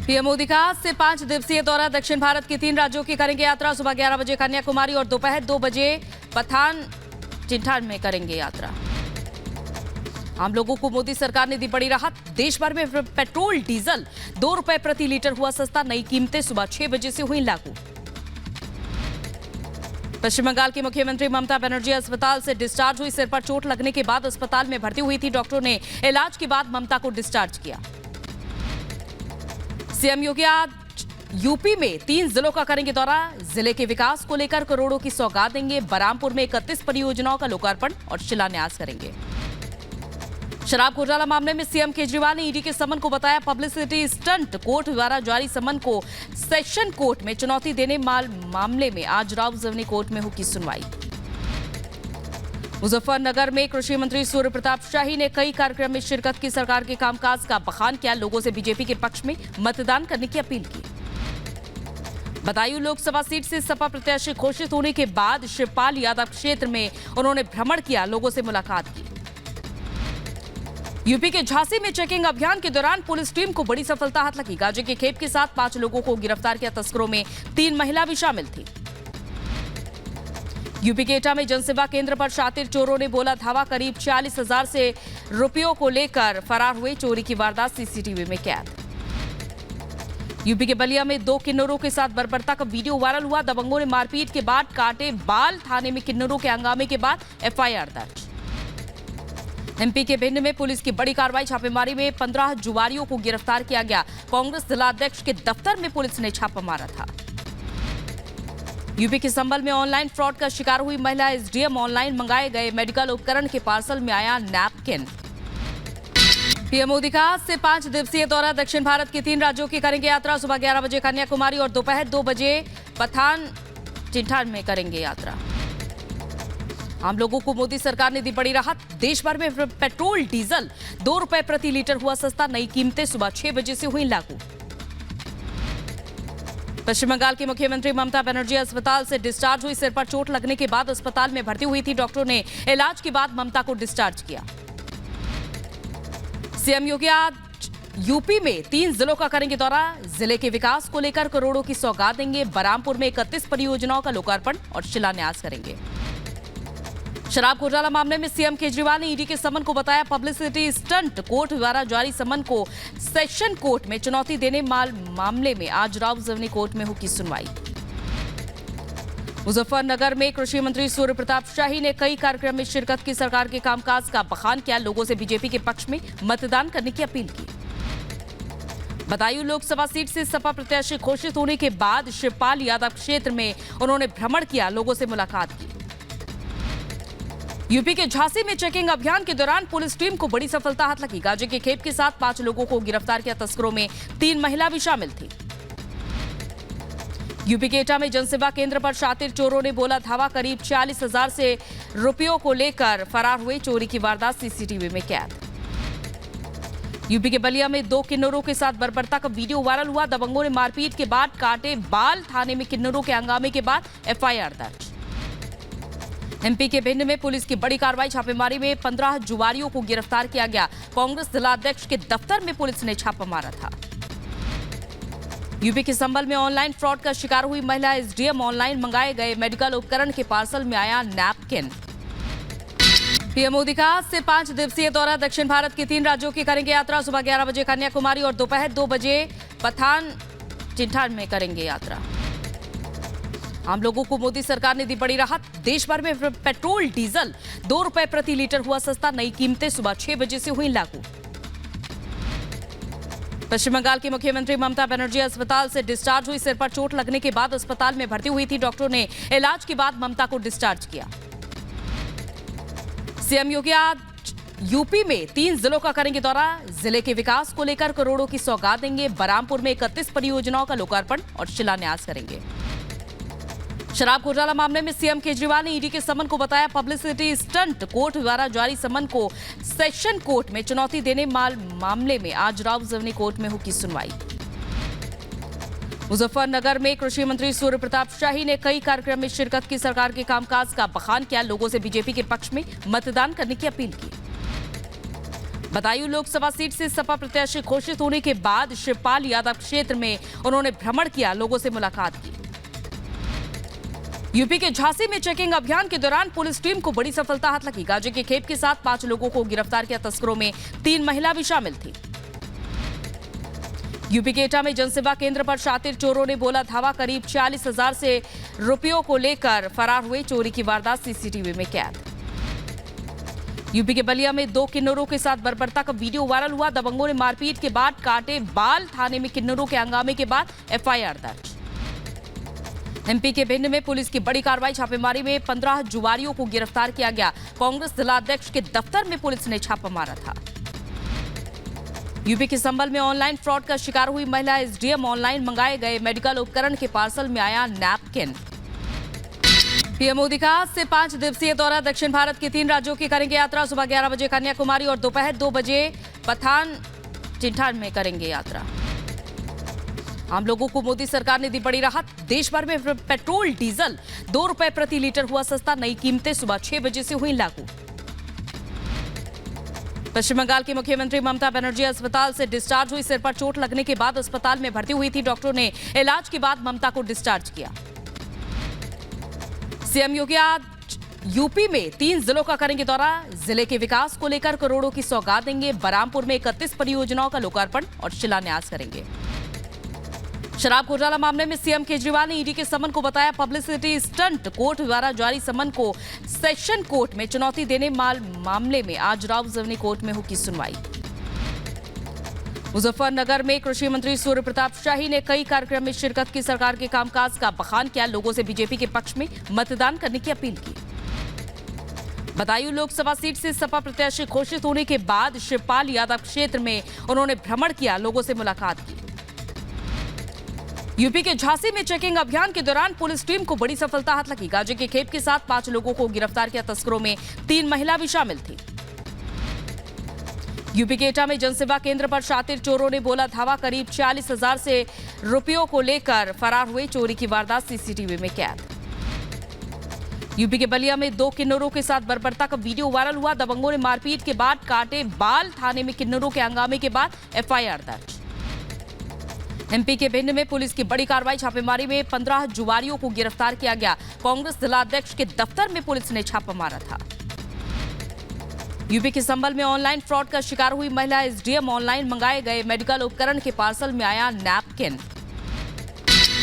PM Modi का आज से 5 दिवसीय दौरा। दक्षिण भारत के 3 राज्यों की करेंगे यात्रा। सुबह 11 बजे कन्याकुमारी और दोपहर 2 बजे पठानमथिट्टा में करेंगे यात्रा। आम लोगों को मोदी सरकार ने दी बड़ी राहत। देश भर में पेट्रोल डीजल 2 रुपए प्रति लीटर हुआ सस्ता। नई कीमतें सुबह 6 बजे से हुई लागू। पश्चिम बंगाल की मुख्यमंत्री ममता बनर्जी अस्पताल से डिस्चार्ज हुई। सिर पर चोट लगने के बाद अस्पताल में भर्ती हुई थी। डॉक्टरों ने इलाज के बाद ममता को डिस्चार्ज किया। सीएम योगी आज यूपी में 3 जिलों का करेंगे दौरा। जिले के विकास को लेकर करोड़ों की सौगात देंगे। बरामपुर में 31 परियोजनाओं का लोकार्पण और शिलान्यास करेंगे। शराब घोटाला मामले में सीएम केजरीवाल ने ईडी के समन को बताया पब्लिसिटी स्टंट। कोर्ट द्वारा जारी समन को सेशन कोर्ट में चुनौती देने मामले में आज रावजवनी कोर्ट में होगी सुनवाई। मुजफ्फरनगर में कृषि मंत्री सूर्य प्रताप शाही ने कई कार्यक्रम में शिरकत की। सरकार के कामकाज का बखान किया। लोगों से बीजेपी के पक्ष में मतदान करने की अपील की। बदायूं लोकसभा सीट से सपा प्रत्याशी घोषित होने के बाद शिवपाल यादव क्षेत्र में उन्होंने भ्रमण किया। लोगों से मुलाकात की। यूपी के झांसी में चेकिंग अभियान के दौरान पुलिस टीम को बड़ी सफलता हाथ लगी। गांजे के खेप के साथ 5 लोगों को गिरफ्तार किया। तस्करों में 3 महिला भी शामिल थी। यूपी के एटा में जनसेवा केंद्र पर शातिर चोरों ने बोला धावा। करीब 40,000 से रुपयों को लेकर फरार हुए। चोरी की वारदात सीसीटीवी में कैद। यूपी के बलिया में 2 किन्नरों के साथ बर्बरता का वीडियो वायरल हुआ। दबंगों ने मारपीट के बाद काटे बाल। थाने में किन्नरों के हंगामे के बाद एफआईआर दर्ज। एमपी के भिंड में पुलिस की बड़ी कार्रवाई। छापेमारी में 15 जुआरियों को गिरफ्तार किया गया। कांग्रेस जिलाध्यक्ष के दफ्तर में पुलिस ने छापा मारा था। यूपी के संभल में ऑनलाइन फ्रॉड का शिकार हुई महिला। एसडीएम ऑनलाइन मंगाए गए मेडिकल उपकरण के पार्सल में आया नैपकिन। पीएम मोदी का आज से 5 दिवसीय दौरा। दक्षिण भारत के 3 राज्यों की करेंगे यात्रा। सुबह 11 बजे कन्याकुमारी और दोपहर 2 बजे पठानमथिट्टा में करेंगे यात्रा। आम लोगों को मोदी सरकार ने दी बड़ी राहत। देश भर में पेट्रोल डीजल 2 रुपए प्रति लीटर हुआ सस्ता। नई कीमतें सुबह 6 बजे से हुई लागू। पश्चिम बंगाल की मुख्यमंत्री ममता बनर्जी अस्पताल से डिस्चार्ज हुई। सिर पर चोट लगने के बाद अस्पताल में भर्ती हुई थी। डॉक्टरों ने इलाज के बाद ममता को डिस्चार्ज किया। सीएम योगी आज यूपी में 3 जिलों का करेंगे दौरा। जिले के विकास को लेकर करोड़ों की सौगात देंगे। बरामपुर में 31 परियोजनाओं का लोकार्पण और शिलान्यास करेंगे। शराब घोटाला मामले में सीएम केजरीवाल ने ईडी के समन को बताया पब्लिसिटी स्टंट। कोर्ट द्वारा जारी समन को सेशन कोर्ट में चुनौती देने मामले में आज रावजवनी कोर्ट में होगी सुनवाई। मुजफ्फरनगर में कृषि मंत्री सूर्य प्रताप शाही ने कई कार्यक्रम में शिरकत की। सरकार के कामकाज का बखान किया। लोगों से बीजेपी के पक्ष में मतदान करने की अपील की। बदायूं लोकसभा सीट से सपा प्रत्याशी घोषित होने के बाद शिवपाल यादव क्षेत्र में उन्होंने भ्रमण किया। लोगों से मुलाकात की। यूपी के झांसी में चेकिंग अभियान के दौरान पुलिस टीम को बड़ी सफलता हाथ लगी। गांजे के खेप के साथ 5 लोगों को गिरफ्तार किया। तस्करों में 3 महिला भी शामिल थी। यूपी के एटा में जनसेवा केंद्र पर शातिर चोरों ने बोला धावा। करीब 40,000 से रुपयों को लेकर फरार हुए। चोरी की वारदात सीसीटीवी में कैद। यूपी के बलिया में 2 किन्नरों के साथ बर्बरता का वीडियो वायरल हुआ। दबंगों ने मारपीट के बाद काटे बाल। थाने में किन्नरों के हंगामे के बाद एफआईआर दर्ज। एमपी के भिंड में पुलिस की बड़ी कार्रवाई। छापेमारी में 15 जुआरियों को गिरफ्तार किया गया। कांग्रेस जिलाध्यक्ष के दफ्तर में पुलिस ने छापा मारा था। यूपी के संभल में ऑनलाइन फ्रॉड का शिकार हुई महिला। एसडीएम ऑनलाइन मंगाए गए मेडिकल उपकरण के पार्सल में आया नैपकिन। पीएम मोदी का आज से 5 दिवसीय दौरा। दक्षिण भारत के 3 राज्यों की करेंगे यात्रा। सुबह 11 बजे कन्याकुमारी और दोपहर 2 बजे पठानमथिट्टा में करेंगे यात्रा। आम लोगों को मोदी सरकार ने दी बड़ी राहत। देश भर में पेट्रोल डीजल 2 रुपए प्रति लीटर हुआ सस्ता। नई कीमतें सुबह 6 बजे से हुई लागू। पश्चिम बंगाल की मुख्यमंत्री ममता बनर्जी अस्पताल से डिस्चार्ज हुई। सिर पर चोट लगने के बाद अस्पताल में भर्ती हुई थी। डॉक्टरों ने इलाज के बाद ममता को डिस्चार्ज किया। सीएम योगी आज यूपी में 3 जिलों का करेंगे दौरा। जिले के विकास को लेकर करोड़ों की सौगात देंगे। बरामपुर में 31 परियोजनाओं का लोकार्पण और शिलान्यास करेंगे। शराब घोटाला मामले में सीएम केजरीवाल ने ईडी के समन को बताया पब्लिसिटी स्टंट। कोर्ट द्वारा जारी समन को सेशन कोर्ट में चुनौती देने मामले में आज रावजवनी कोर्ट में होगी सुनवाई। मुजफ्फरनगर में कृषि मंत्री सूर्य प्रताप शाही ने कई कार्यक्रम में शिरकत की। सरकार के कामकाज का बखान किया। लोगों से बीजेपी के पक्ष में मतदान करने की अपील की। बदायूं लोकसभा सीट से सपा प्रत्याशी घोषित होने के बाद शिवपाल यादव क्षेत्र में उन्होंने भ्रमण किया, लोगों से मुलाकात की। यूपी के झांसी में चेकिंग अभियान के दौरान पुलिस टीम को बड़ी सफलता हाथ लगी। गांजे के खेप के साथ 5 लोगों को गिरफ्तार किया। तस्करों में 3 महिला भी शामिल थी। यूपी के एटा में जनसेवा केंद्र पर शातिर चोरों ने बोला धावा। करीब 40,000 से रुपयों को लेकर फरार हुए। चोरी की वारदात सीसीटीवी में कैद। यूपी के बलिया में 2 किन्नरों के साथ बर्बरता का वीडियो वायरल हुआ। दबंगों ने मारपीट के बाद काटे बाल। थाने में किन्नरों के हंगामे के बाद एफआईआर दर्ज। एमपी के भिंड में पुलिस की बड़ी कार्रवाई। छापेमारी में 15 जुआरियों को गिरफ्तार किया गया। कांग्रेस जिलाध्यक्ष के दफ्तर में पुलिस ने छापा मारा था। यूपी के संभल में ऑनलाइन फ्रॉड का शिकार हुई महिला। एसडीएम ऑनलाइन मंगाए गए मेडिकल उपकरण के पार्सल में आया नैपकिन। पीएम मोदी का आज से 5 दिवसीय दौरा। दक्षिण भारत के 3 राज्यों की करेंगे यात्रा। सुबह 11 बजे कन्याकुमारी और दोपहर 2 बजे पठानचिंथा में करेंगे यात्रा। आम लोगों को मोदी सरकार ने दी बड़ी राहत। देश भर में पेट्रोल डीजल 2 रुपए प्रति लीटर हुआ सस्ता। नई कीमतें सुबह 6 बजे से हुई लागू। पश्चिम बंगाल की मुख्यमंत्री ममता बनर्जी अस्पताल से डिस्चार्ज हुई। सिर पर चोट लगने के बाद अस्पताल में भर्ती हुई थी। डॉक्टरों ने इलाज के बाद ममता को डिस्चार्ज किया। सीएम योगी आज यूपी में 3 जिलों का करेंगे दौरा। जिले के विकास को लेकर करोड़ों की सौगात देंगे। बरामपुर में 31 परियोजनाओं का लोकार्पण और शिलान्यास करेंगे। शराब घोटाला मामले में सीएम केजरीवाल ने ईडी के समन को बताया पब्लिसिटी स्टंट। कोर्ट द्वारा जारी समन को सेशन कोर्ट में चुनौती देने मामले में आज रावजवनी कोर्ट में होगी सुनवाई। मुजफ्फरनगर में कृषि मंत्री सूर्य प्रताप शाही ने कई कार्यक्रम में शिरकत की। सरकार के कामकाज का बखान किया। लोगों से बीजेपी के पक्ष में मतदान करने की अपील की। बदायूं लोकसभा सीट से सपा प्रत्याशी घोषित होने के बाद शिवपाल यादव क्षेत्र में उन्होंने भ्रमण किया, लोगों से मुलाकात की। यूपी के झांसी में चेकिंग अभियान के दौरान पुलिस टीम को बड़ी सफलता हाथ लगी। गांजे के खेप के साथ 5 लोगों को गिरफ्तार किया। तस्करों में 3 महिला भी शामिल थी। यूपी के एटा में जनसेवा केंद्र पर शातिर चोरों ने बोला धावा। करीब 40,000 से रुपयों को लेकर फरार हुए। चोरी की वारदात सीसीटीवी में कैद। यूपी के बलिया में 2 किन्नरों के साथ बर्बरता का वीडियो वायरल हुआ। दबंगों ने मारपीट के बाद काटे बाल। थाने में किन्नरों के हंगामे के बाद एफआईआर दर्ज। एमपी के भिंड में पुलिस की बड़ी कार्रवाई। छापेमारी में 15 जुआरियों को गिरफ्तार किया गया। कांग्रेस जिलाध्यक्ष के दफ्तर में पुलिस ने छापा मारा था। यूपी के संभल में ऑनलाइन फ्रॉड का शिकार हुई महिला। एसडीएम ऑनलाइन मंगाए गए मेडिकल उपकरण के पार्सल में आया नैपकिन।